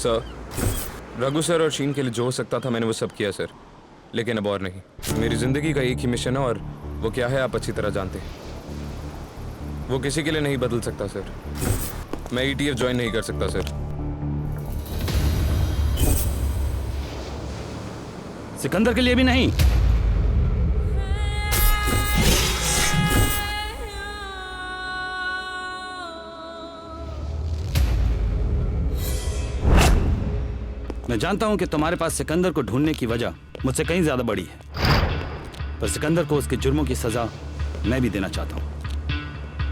Sir, Raghu sir और शीन के लिए जो हो सकता था मैंने वो सब किया सर, लेकिन अब और नहीं। मेरी जिंदगी का एक ही मिशन है और वो क्या है आप अच्छी तरह जानते हैं। वो किसी के लिए नहीं बदल सकता सर। मैं ETF ज्वाइन नहीं कर सकता सर। सिकंदर के लिए भी नहीं। मैं जानता हूं कि तुम्हारे पास सिकंदर को ढूंढने की वजह मुझसे कहीं ज्यादा बड़ी है, पर सिकंदर को उसके जुर्मों की सजा मैं भी देना चाहता हूं।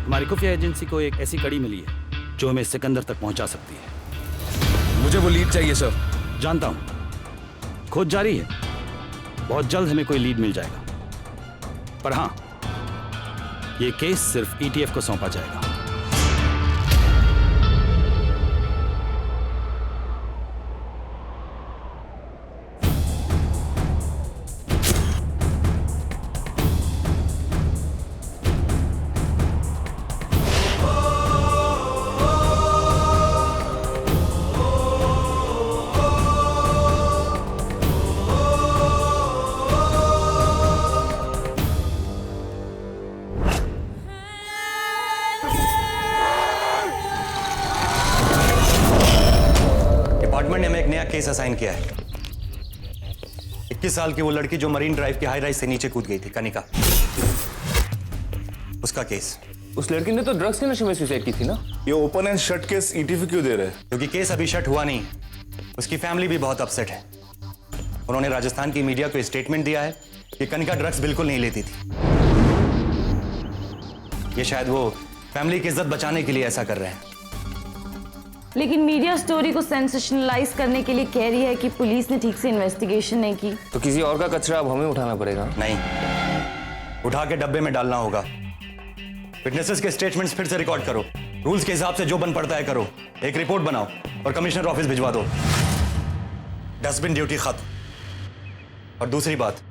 हमारी खुफिया एजेंसी को एक ऐसी कड़ी मिली है जो हमें सिकंदर तक पहुंचा सकती है। मुझे वो लीड चाहिए सर। जानता हूं, खोज जारी है, बहुत जल्द हमें कोई लीड मिल जाएगा, पर हां, यह केस सिर्फ ETF को सौंपा जाएगा। डिपार्टमेंट ने हमें एक नया केस असाइन किया है। 21 साल की वो लड़की जो मरीन ड्राइव के हाई राइज से नीचे कूद गई थी, कनिका, उसका केस। उस लड़की ने तो ड्रग्स के नशे में सुसाइड की थी ना। ये open and shut case ETF क्यों दे रहे हैं? क्योंकि केस अभी शट हुआ नहीं, उसकी फैमिली भी बहुत अपसेट है। उन्होंने राजस्थान की मीडिया को स्टेटमेंट दिया है कि कनिका ड्रग्स बिल्कुल नहीं लेती थी। ये शायद वो फैमिली की इज्जत बचाने के लिए ऐसा कर रहे हैं। लेकिन मीडिया स्टोरी को सेंसेशनलाइज करने के लिए कह रही है कि पुलिस ने ठीक से इन्वेस्टिगेशन नहीं की। तो किसी और का कचरा अब हमें उठाना पड़ेगा। नहीं, उठा के डब्बे में डालना होगा। विटनेसेस के स्टेटमेंट्स फिर से रिकॉर्ड करो, रूल्स के हिसाब से जो बन पड़ता है करो, एक रिपोर्ट बनाओ और कमिश्नर ऑफिस भिजवा दो। डस्टबिन ड्यूटी खत्म। और दूसरी बात,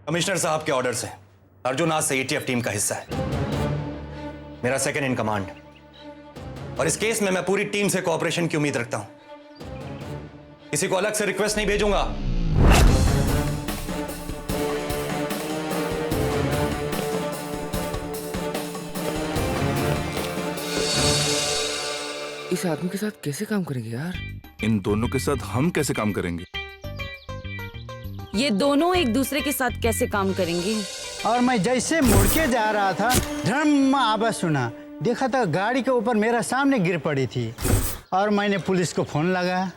कमिश्नर साहब के ऑर्डर से अर्जुन आज से ETF टीम का हिस्सा है, मेरा सेकंड इन कमांड। और इस केस में मैं पूरी टीम से कोऑपरेशन की उम्मीद रखता हूं। किसी को अलग से रिक्वेस्ट नहीं भेजूंगा। इस आदमी के साथ कैसे काम करेंगे यार? इन दोनों के साथ हम कैसे काम करेंगे? ये दोनों एक दूसरे के साथ कैसे काम करेंगे? और मैं जैसे मुड़ के जा रहा था, धर्म आवाज सुना, देखा तो गाड़ी के ऊपर मेरा सामने गिर पड़ी थी और मैंने पुलिस को फोन लगाया।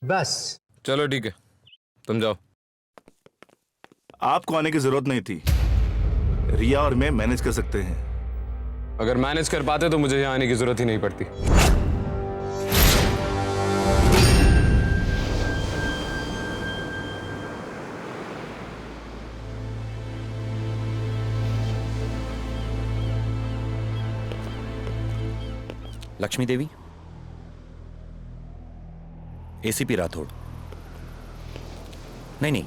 बस। चलो ठीक है, तुम जाओ। आपको आने की जरूरत नहीं थी, रिया और मैं मैनेज कर सकते हैं। अगर मैनेज कर पाते तो मुझे यहाँ आने की जरूरत ही नहीं पड़ती। लक्ष्मी देवी, ACP राठौड़। नहीं,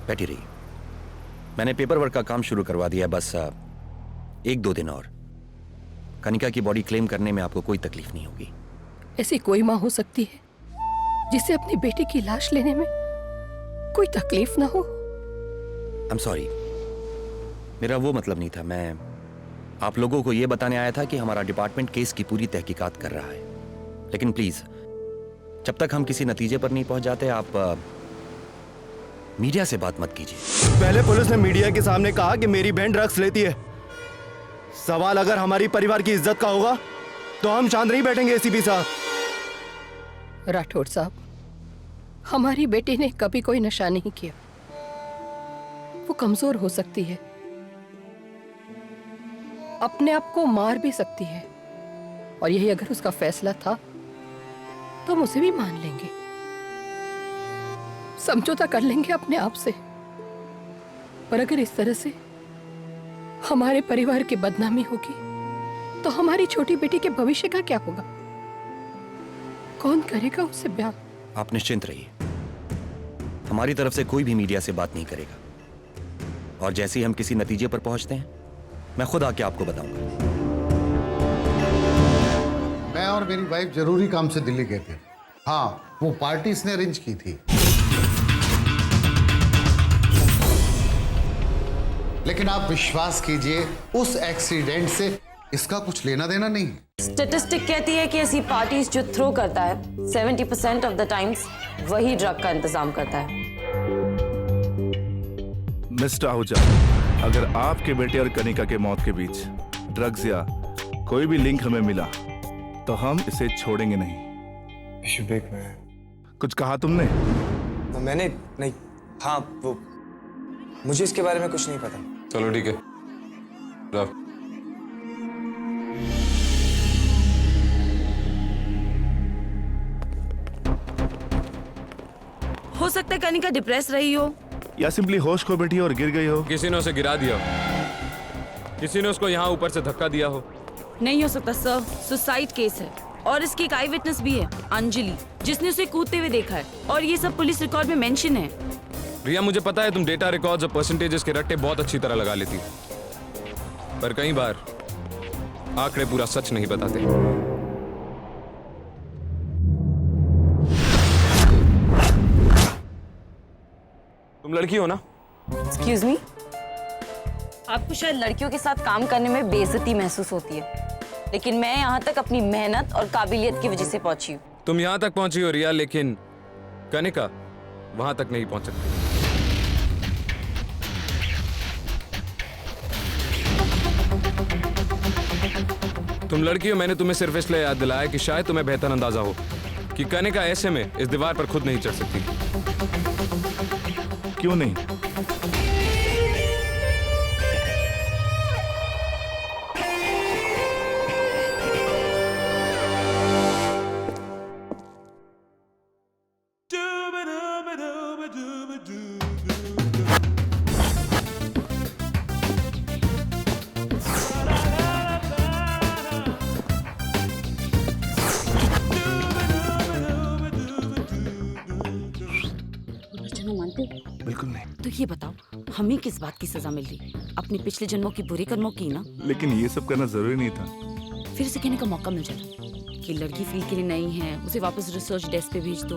बैठी रही। मैंने पेपर वर्क का काम शुरू करवा दिया, बस 1-2 दिन और। कनिका की बॉडी क्लेम करने में आपको कोई तकलीफ नहीं होगी। ऐसी कोई माँ हो सकती है जिसे अपनी बेटी की लाश लेने में कोई तकलीफ ना हो? I'm sorry, मेरा वो मतलब नहीं था। मैं आप लोगों को यह बताने आया था कि हमारा डिपार्टमेंट केस की पूरी तहकीकात कर रहा है। लेकिन प्लीज, जब तक हम किसी नतीजे पर नहीं पहुंच जाते, आप मीडिया से बात मत कीजिए। पहले पुलिस ने मीडिया के सामने कहा कि मेरी बहन ड्रग्स लेती है। सवाल अगर हमारी परिवार की इज्जत का होगा तो हम शांत नहीं बैठेंगे। ACP साहब। राठौड़ साहब, हमारी बेटी ने कभी कोई नशा नहीं किया। वो कमजोर हो सकती है, अपने आप को मार भी सकती है, और यही अगर उसका फैसला था तो हम उसे भी मान लेंगे, समझौता कर लेंगे अपने आप से। पर अगर इस तरह से हमारे परिवार की बदनामी होगी तो हमारी छोटी बेटी के भविष्य का क्या होगा? कौन करेगा उससे ब्याह? आप निश्चिंत रहिए, हमारी तरफ से कोई भी मीडिया से बात नहीं करेगा, और जैसे ही हम किसी नतीजे पर पहुंचते हैं मैं खुद आके आपको बताऊंगा। मैं और मेरी वाइफ जरूरी काम से दिल्ली गए थे। हाँ, वो पार्टी इसने अरेंज की थी। लेकिन आप विश्वास कीजिए, उस एक्सीडेंट से इसका कुछ लेना देना नहीं है। स्टैटिस्टिक कहती है कि ऐसी पार्टीज जो थ्रो करता है 70% ऑफ द टाइम्स वही ड्रग का इंतजाम करता है। मिस्टर आहूजा, अगर आपके बेटे और कनिका के मौत के बीच ड्रग्स या कोई भी लिंक हमें मिला तो हम इसे छोड़ेंगे नहीं। शुभेक, मैं कुछ कहा तुमने? मैंने नहीं। हाँ, वो मुझे इसके बारे में कुछ नहीं पता। चलो ठीक है, रख। हो सकता है कनिका डिप्रेस रही हो या सिंपली होश खो बैठी और गिर गई हो। किसी ने उसे गिरा दिया हो, किसी ने उसको यहाँ ऊपर से धक्का दिया हो। नहीं हो सकता सर, सुसाइड केस है और इसकी एक आई विटनेस भी है, अंजलि, जिसने उसे कूदते हुए देखा है और ये सब पुलिस रिकॉर्ड में मेंशन है। रिया, मुझे पता है तुम डेटा रिकॉर्ड्स और परसेंटेजेस के रट्टे बहुत अच्छी तरह लगा लेती हो, पर कई बार आंकड़े पूरा सच नहीं बताते। तुम लड़की हो ना? एक्सक्यूज मी, आपको शायद लड़कियों के साथ काम करने में बेइज्जती महसूस होती है, लेकिन मैं यहाँ तक अपनी मेहनत और काबिलियत की वजह से पहुंची हूँ। तुम यहाँ तक पहुंची हो रिया, लेकिन कनिका वहां तक नहीं पहुंच सकती। तुम लड़की हो, मैंने तुम्हें सिर्फ इसलिए याद दिलाया कि शायद तुम्हें बेहतर अंदाजा हो कि कनिका ऐसे में इस दीवार पर खुद नहीं चढ़ सकती। क्यों नहीं? बिल्कुल नहीं। तो ये बताओ, हमें किस बात की सजा मिल रही? अपने पिछले जन्मों की बुरे कर्मों की ना? लेकिन ये सब करना जरूरी नहीं था। फिर से कहने का मौका मिल जाता कि लड़की फील्ड के लिए नई है, उसे वापस रिसर्च डेस्क पे भेज दो।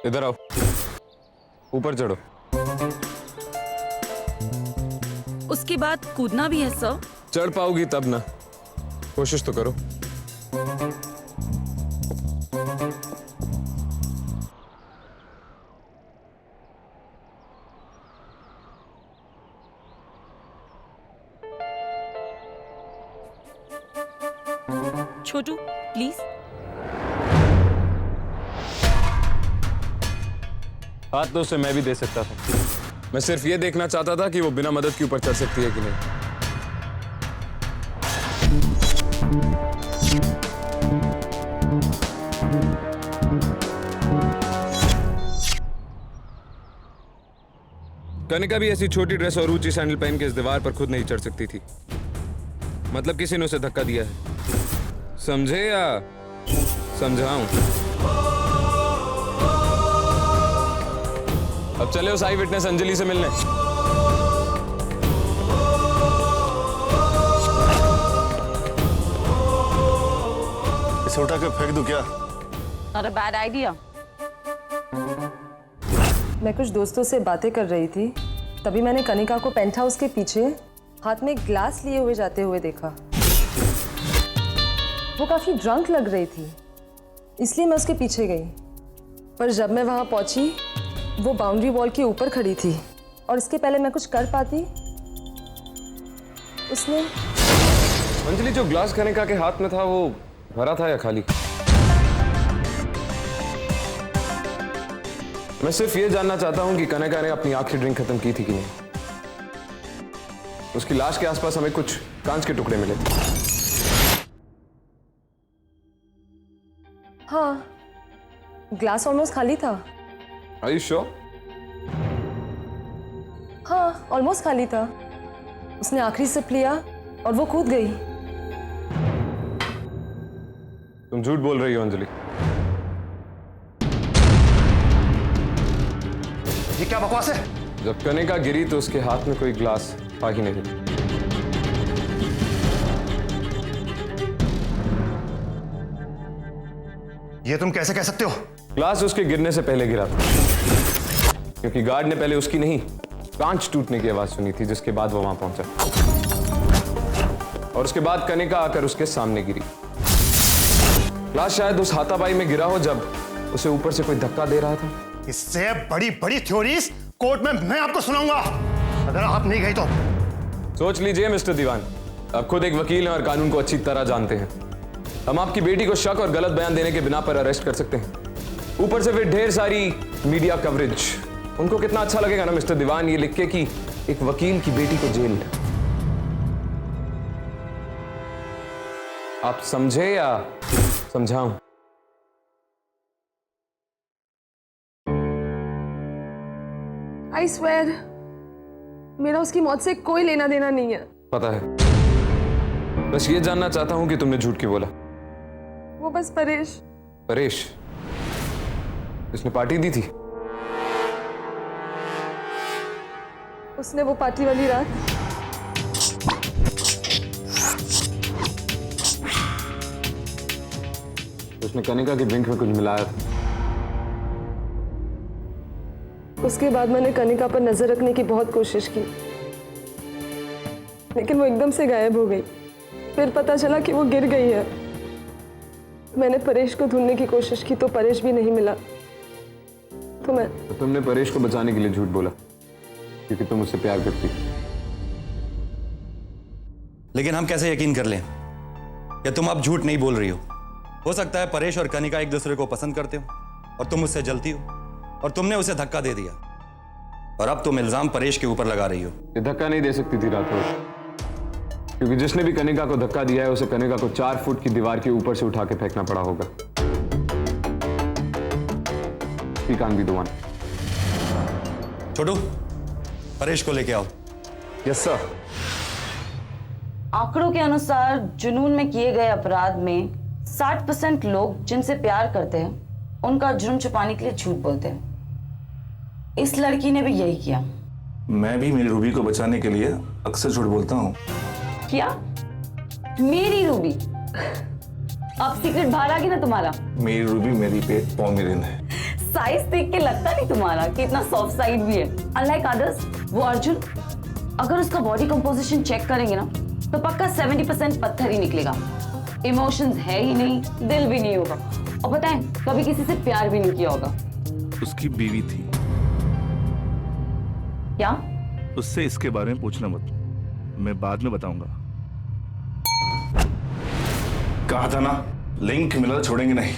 इधर आओ, ऊपर चढ़ो। उसके बाद कूदना भी है सर? चढ़ पाओगी तब ना, कोशिश तो करो। छोटू प्लीज। हाथ तो उसे मैं भी दे सकता था, मैं सिर्फ ये देखना चाहता था कि वो बिना मदद के ऊपर चढ़ सकती है कि नहीं। कनिका भी ऐसी छोटी ड्रेस और ऊंची सैंडल पहन के इस दीवार पर खुद नहीं चढ़ सकती थी। मतलब किसी ने उसे धक्का दिया है। समझे या समझाऊं? अब चले उस आई विटनेस अंजलि से मिलने। इसे उठा के फेंक दूं क्या? Not a bad idea. मैं कुछ दोस्तों से बातें कर रही थी, तभी मैंने कनिका को पेंट हाउस के पीछे हाथ में ग्लास लिए हुए जाते हुए देखा। वो काफी ड्रंक लग रही थी, इसलिए मैं उसके पीछे गई। पर जब मैं वहां पहुंची, वो बाउंड्री वॉल के ऊपर खड़ी थी और इसके पहले मैं कुछ कर पाती, उसने। अंजलि, जो ग्लास कनिका के हाथ में था वो भरा था या खाली? मैं सिर्फ ये जानना चाहता हूं कि कनिका ने अपनी आखिरी ड्रिंक खत्म की थी कि नहीं। उसकी लाश के आसपास हमें कुछ कांच के टुकड़े मिले थे। हाँ, ग्लास ऑलमोस्ट खाली था। Are you sure? हाँ, ऑलमोस्ट खाली था। उसने आखिरी सिप लिया और वो कूद गई। तुम झूठ बोल रही हो अंजलि। ये क्या बकवास है? जब कनिका गिरी तो उसके हाथ में कोई ग्लास था ही नहीं। ये तुम कैसे कह सकते हो? ग्लास उसके गिरने से पहले गिरा था, क्योंकि गार्ड ने पहले उसकी नहीं, कांच टूटने की आवाज सुनी थी, जिसके बाद वो वहां पहुंचा और उसके बाद कनिका आकर उसके सामने गिरी। ग्लास शायद उस हाथापाई में गिरा हो जब उसे ऊपर से कोई धक्का दे रहा था। इससे बड़ी बड़ी थ्योरीज कोर्ट में मैं आपको सुनाऊंगा, अगर आप नहीं गई तो। सोच लीजिए मिस्टर दीवान, आप खुद एक वकील हैं और कानून को अच्छी तरह जानते हैं। हम आपकी बेटी को शक और गलत बयान देने के बिना पर अरेस्ट कर सकते हैं, ऊपर से फिर ढेर सारी मीडिया कवरेज। उनको कितना अच्छा लगेगा ना मिस्टर दीवान, ये लिख के कि एक वकील की बेटी को जेल में। आप समझे या समझाऊं? आई स्वेयर, मेरा उसकी मौत से कोई लेना देना नहीं है। पता है, बस ये जानना चाहता हूं कि तुमने झूठ क्यों बोला। वो बस परेश। परेश जिसने पार्टी दी थी? उसने वो पार्टी वाली रात उसने कनिका की ड्रिंक में कुछ मिलाया था। उसके बाद मैंने कनिका पर नजर रखने की बहुत कोशिश की, लेकिन वो एकदम से गायब हो गई। फिर पता चला कि वो गिर गई है। मैंने परेश को ढूंढने की कोशिश की तो परेश भी नहीं मिला। तो तुमने परेश को बचाने के लिए झूठ बोला, क्योंकि तुम उससे प्यार करती। लेकिन हम कैसे यकीन कर लें कि तुम अब झूठ नहीं बोल रही हो सकता है परेश और कनिका एक दूसरे को पसंद करते हो और तुम उससे जलती हो और तुमने उसे धक्का दे दिया, और अब तुम इल्जाम परेश के ऊपर लगा रही हो। ये धक्का नहीं दे सकती थी राठौर, क्योंकि जिसने भी कनिका को धक्का दिया है उसे कनिका को 4 फुट की दीवार के ऊपर से उठा के फेंकना पड़ा होगा। He can't be the one. छोटू, परेश को लेके आओ। Yes sir. आंकड़ों के अनुसार जुनून में किए गए अपराध में 60% लोग जिनसे प्यार करते हैं उनका जुर्म छुपाने के लिए झूठ बोलते हैं। इस लड़की ने भी यही किया। मैं भी मेरी रूबी को बचाने के लिए अक्सर झूठ बोलता हूँ। क्या? मेरी रूबी? अब सीक्रेट बाहर आ गया ना तुम्हारा। मेरी रूबी मेरी पेट पॉमेरियन है। साइज देख के लगता नहीं तुम्हारा कि इतना सॉफ्ट साइड भी है। अनलाइक अदर्स, वो अर्जुन, अगर उसका बॉडी कंपोजिशन चेक करेंगे ना तो पक्का 70% पत्थर ही निकलेगा। इमोशंस है ही नहीं, दिल भी नहीं होगा, और पता है कभी किसी से प्यार भी नहीं किया होगा। उसकी बीवी थी। क्या? उससे इसके बारे में पूछना मत, मैं बाद में बताऊंगा। कहा था ना, लिंक मिला तो छोड़ेंगे नहीं।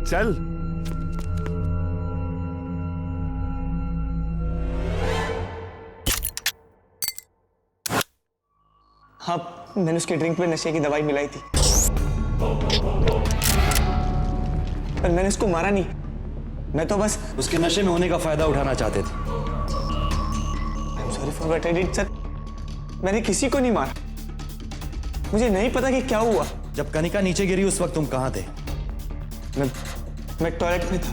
चल। हाँ, मैंने उसके ड्रिंक में नशे की दवाई मिलाई थी, पर मैंने उसको मारा नहीं। मैं तो बस उसके नशे में होने का फायदा उठाना चाहते थे। Sorry for what I did sir. मैंने किसी को नहीं मारा, मुझे नहीं पता कि क्या हुआ। जब कनिका नीचे गिरी उस वक्त तुम कहां थे? मैं टॉयलेट में था।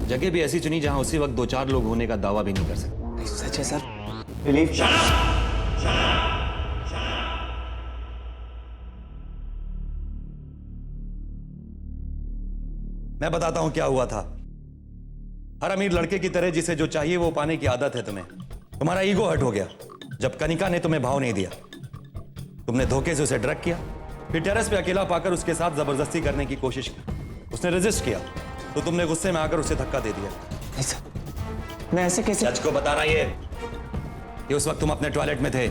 जगह भी ऐसी चुनी जहां उसी वक्त 2-4 लोग होने का दावा भी नहीं कर सकते। सच है सर। रिलीफ। मैं बताता हूं क्या हुआ था। हर अमीर लड़के की तरह जिसे जो चाहिए वो पाने की आदत है तुम्हें। तुम्हारा ईगो हर्ट हो गया जब कनिका ने तुम्हें भाव नहीं दिया। तुमने धोखे से उसे ड्रग किया, फिर टेरेस पे अकेला पाकर उसके साथ जबरदस्ती करने की कोशिश की। उसने रेजिस्ट किया तो तुमने गुस्से में आकर उसे धक्का दे दिया। नहीं सर, मैं ऐसे कैसे? जज को बताना ये कि उस वक्त तुम अपने टॉयलेट में थे।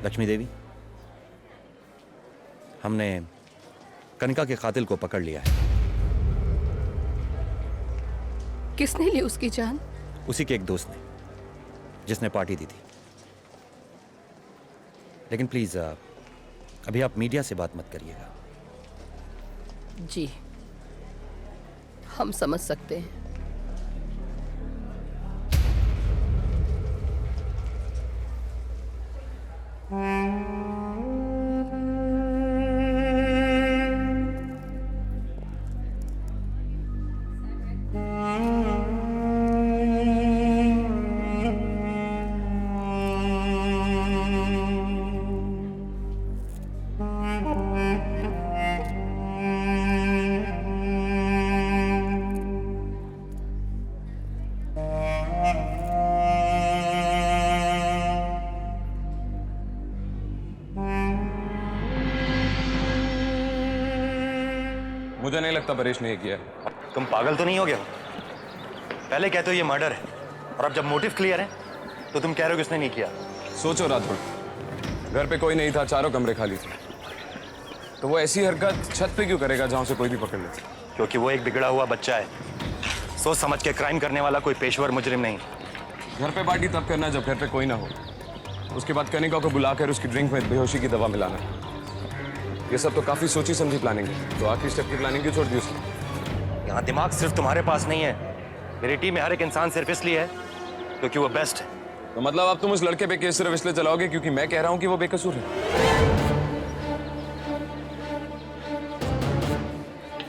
लक्ष्मी देवी, हमने कनिका के कातिल को पकड़ लिया है। किसने ली उसकी जान? उसी के एक दोस्त ने, जिसने पार्टी दी थी। लेकिन प्लीज अभी आप मीडिया से बात मत करिएगा। जी, हम समझ सकते हैं। मुझे नहीं लगता परेश ने ये किया है। तुम पागल तो नहीं हो गए हो? पहले कहते हो ये मर्डर है, और अब जब मोटिव क्लियर है तो तुम कह रहे हो कि उसने नहीं किया। सोचो राठौड़, घर पे कोई नहीं था, चारों कमरे खाली थे, तो वो ऐसी हरकत छत पे क्यों करेगा जहां से कोई भी पकड़ ले? क्योंकि वो एक बिगड़ा हुआ बच्चा है, सोच समझ के क्राइम करने वाला कोई पेशेवर मुजरिम नहीं। घर पे पार्टी तब करना जब घर पे कोई ना हो, उसके बाद कनिका को बुलाकर उसकी ड्रिंक में बेहोशी की दवा मिलाना, ये सब तो काफी सोची समझी प्लानिंग है। तो आखिरी स्टेप की प्लानिंग क्यों छोड़ दी उसने? यहाँ दिमाग सिर्फ तुम्हारे पास नहीं है, मेरी टीम में हर एक इंसान सिर्फ इसलिए है क्योंकि वो बेस्ट है। तो मतलब अब तुम उस लड़के पे केस सिर्फ इसलिए चलाओगे क्योंकि मैं कह रहा हूं कि वो बेकसूर है?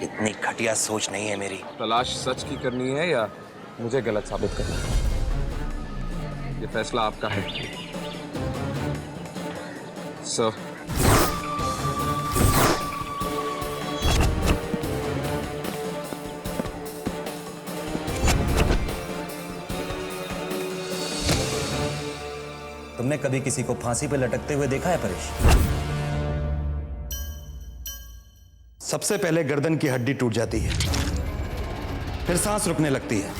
इतनी घटिया सोच नहीं है मेरी। तलाश सच की करनी है या मुझे गलत साबित करना है? ये फैसला आपका है सर। तुमने कभी किसी को फांसी पे लटकते हुए देखा है परेश? सबसे पहले गर्दन की हड्डी टूट जाती है, फिर सांस रुकने लगती है,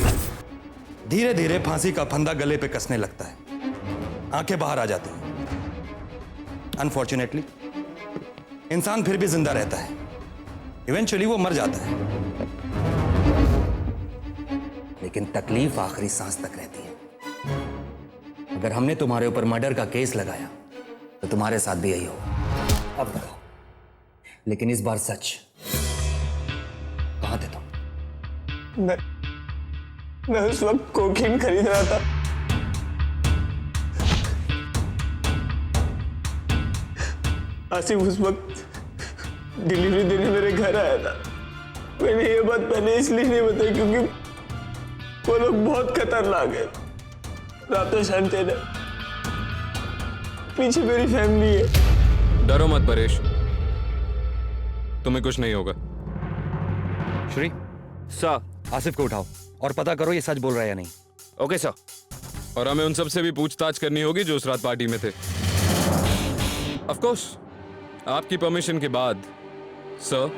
धीरे धीरे फांसी का फंदा गले पे कसने लगता है, आंखें बाहर आ जाती हैं। अनफॉर्चुनेटली इंसान फिर भी जिंदा रहता है, इवेंचुअली वो मर जाता है, लेकिन तकलीफ आखिरी सांस तक रहती है। अगर हमने तुम्हारे ऊपर मर्डर का केस लगाया तो तुम्हारे साथ भी यही होगा। अब बताओ, लेकिन इस बार सच, कहां थे तुम? मैं उस वक्त कोकीन खरीद रहा था। आसिफ उस वक्त डिलीवरी देने मेरे घर आया था। मैंने ये बात पहले इसलिए नहीं बताई क्योंकि वो लोग बहुत खतरनाक है। रात शांति है, पीछे मेरी फैमिली है। डरो मत परेश, तुम्हें कुछ नहीं होगा। श्री सर, आसिफ को उठाओ और पता करो ये सच बोल रहा है या नहीं। Okay sir. और हमें उन सब से भी पूछताछ करनी होगी जो उस रात पार्टी में थे। ऑफ कोर्स, आपकी परमिशन के बाद सर।